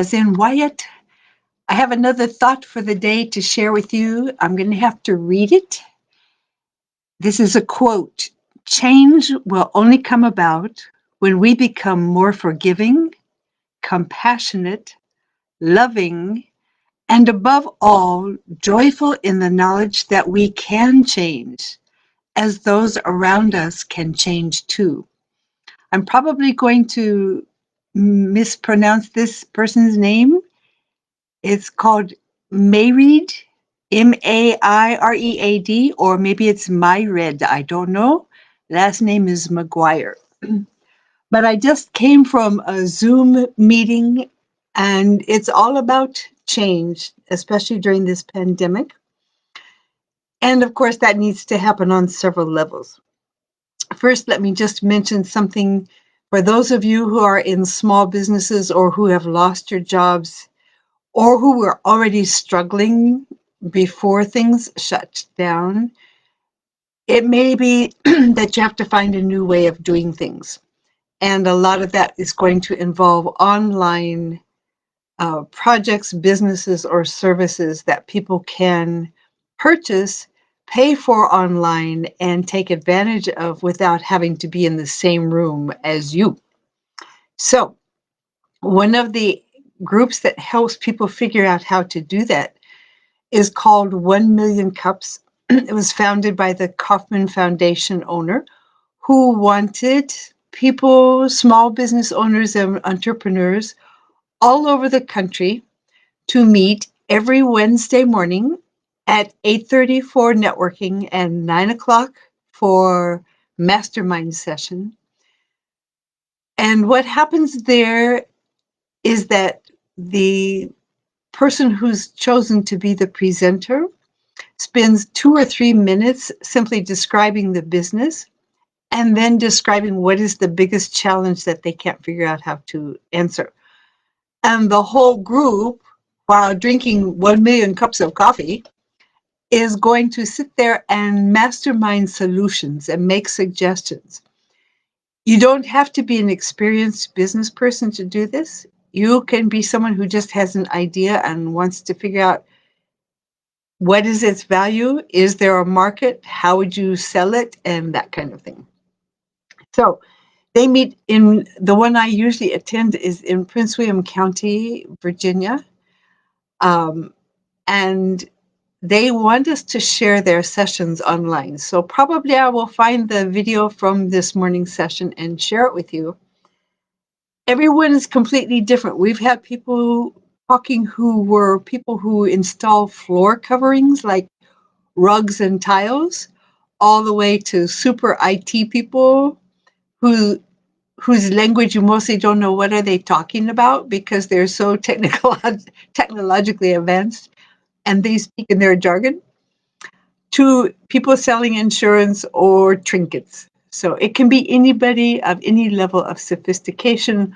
as in Wyatt. I have another thought for the day to share with you. I'm going to have to read it. This is a quote. Change will only come about when we become more forgiving, compassionate, loving, and above all, joyful in the knowledge that we can change, as those around us can change too. I'm probably going to mispronounce this person's name. It's called Mayread, Mairead, or maybe it's Myred. I don't know. Last name is McGuire. But I just came from a Zoom meeting, and it's all about change, especially during this pandemic. And of course, that needs to happen on several levels. First, let me just mention something for those of you who are in small businesses or who have lost your jobs or who were already struggling before things shut down. It may be that you have to find a new way of doing things. And a lot of that is going to involve online projects, businesses, or services that people can purchase, pay for online, and take advantage of without having to be in the same room as you. So, one of the groups that helps people figure out how to do that is called 1MilCups. It was founded by the Kauffman Foundation owner who wanted people, small business owners and entrepreneurs all over the country to meet every Wednesday morning at 8:30 for networking and 9 o'clock for mastermind session. And what happens there is that the person who's chosen to be the presenter spends 2 or 3 minutes simply describing the business and then describing what is the biggest challenge that they can't figure out how to answer. And the whole group, while drinking 1MilCups of coffee, is going to sit there and mastermind solutions and make suggestions. You don't have to be an experienced business person to do this. You can be someone who just has an idea and wants to figure out what is its value? Is there a market? How would you sell it? And that kind of thing. So they meet in, the one I usually attend is in Prince William County, Virginia. And they want us to share their sessions online. So probably I will find the video from this morning's session and share it with you. Everyone is completely different. We've had people talking who were people who install floor coverings like rugs and tiles, all the way to super IT people whose language you mostly don't know what are they talking about because they're so technologically advanced and they speak in their jargon, to people selling insurance or trinkets. So it can be anybody of any level of sophistication.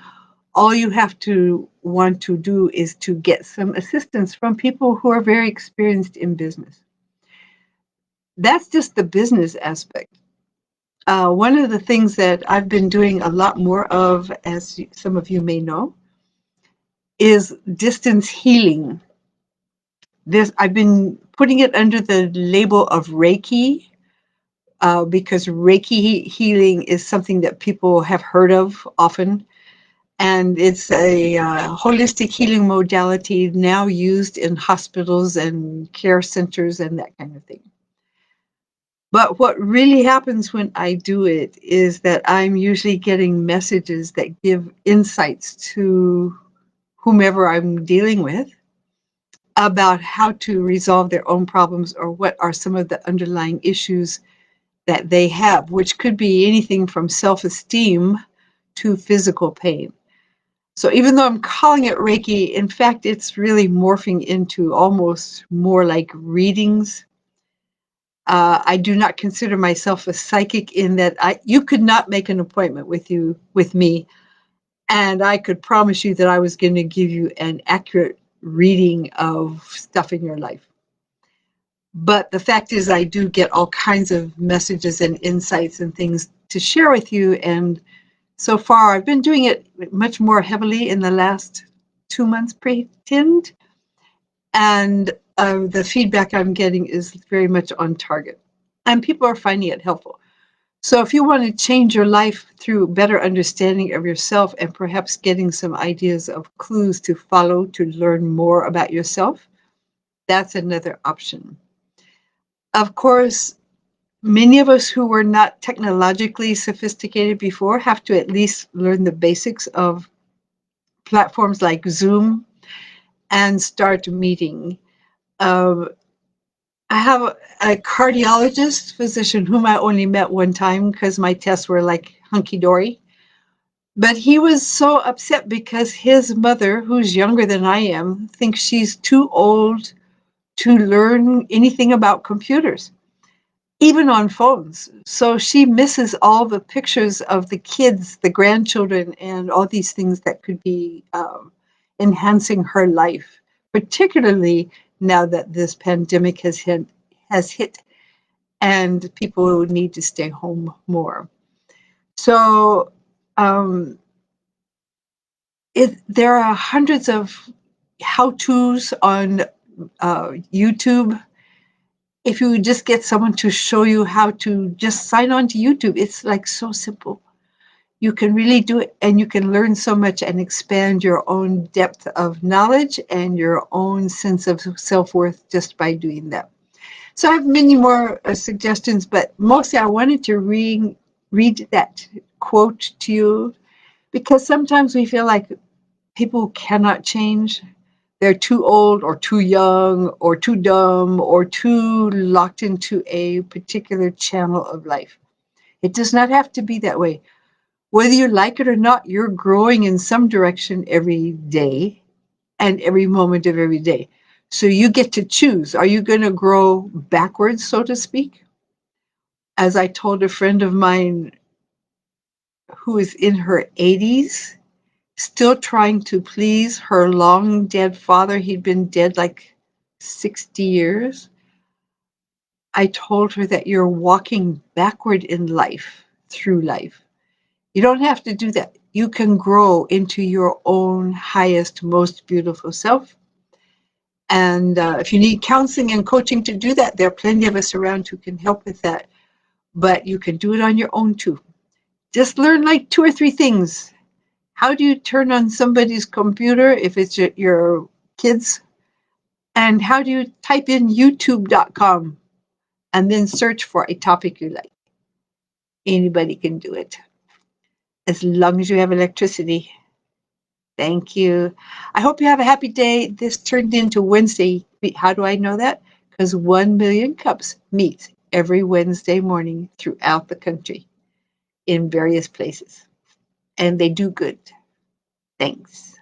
All you have to want to do is to get some assistance from people who are very experienced in business. That's just the business aspect. One of the things that I've been doing a lot more of, as some of you may know, is distance healing. I've been putting it under the label of Reiki because Reiki healing is something that people have heard of often. And it's a holistic healing modality now used in hospitals and care centers and that kind of thing. But what really happens when I do it is that I'm usually getting messages that give insights to whomever I'm dealing with about how to resolve their own problems or what are some of the underlying issues that they have, which could be anything from self-esteem to physical pain. So even though I'm calling it Reiki, in fact, it's really morphing into almost more like readings. I do not consider myself a psychic in that you could not make an appointment with me, and I could promise you that I was going to give you an accurate reading of stuff in your life. But the fact is I do get all kinds of messages and insights and things to share with you. And so far, I've been doing it much more heavily in the last 2 months pretend, and the feedback I'm getting is very much on target, and people are finding it helpful. So if you want to change your life through better understanding of yourself and perhaps getting some ideas of clues to follow to learn more about yourself, that's another option. Of course, many of us who were not technologically sophisticated before have to at least learn the basics of platforms like Zoom and start meeting. Um, I have a cardiologist physician whom I only met one time because my tests were like hunky dory. But he was so upset because his mother, who's younger than I am, thinks she's too old to learn anything about computers, even on phones. So she misses all the pictures of the kids, the grandchildren, and all these things that could be enhancing her life, particularly now that this pandemic has hit and people need to stay home more. So um, there are hundreds of how-tos on YouTube. If you just get someone to show you how to just sign on to YouTube, it's like so simple. You can really do it, and you can learn so much and expand your own depth of knowledge and your own sense of self-worth just by doing that. So I have many more suggestions, but mostly I wanted to read that quote to you because sometimes we feel like people cannot change. They're too old or too young or too dumb or too locked into a particular channel of life. It does not have to be that way. Whether you like it or not, you're growing in some direction every day and every moment of every day. So you get to choose. Are you going to grow backwards, so to speak? As I told a friend of mine who is in her 80s, still trying to please her long dead father. He'd been dead like 60 years. I told her that you're walking backward in life, through life. You don't have to do that. You can grow into your own highest, most beautiful self. And if you need counseling and coaching to do that, there are plenty of us around who can help with that. But you can do it on your own too. Just learn like 2 or 3 things. How do you turn on somebody's computer if it's your kids? And how do you type in youtube.com and then search for a topic you like? Anybody can do it as long as you have electricity. Thank you. I hope you have a happy day. This turned into Wednesday. How do I know that? Because 1MilCups meets every Wednesday morning throughout the country in various places, and they do good. Thanks.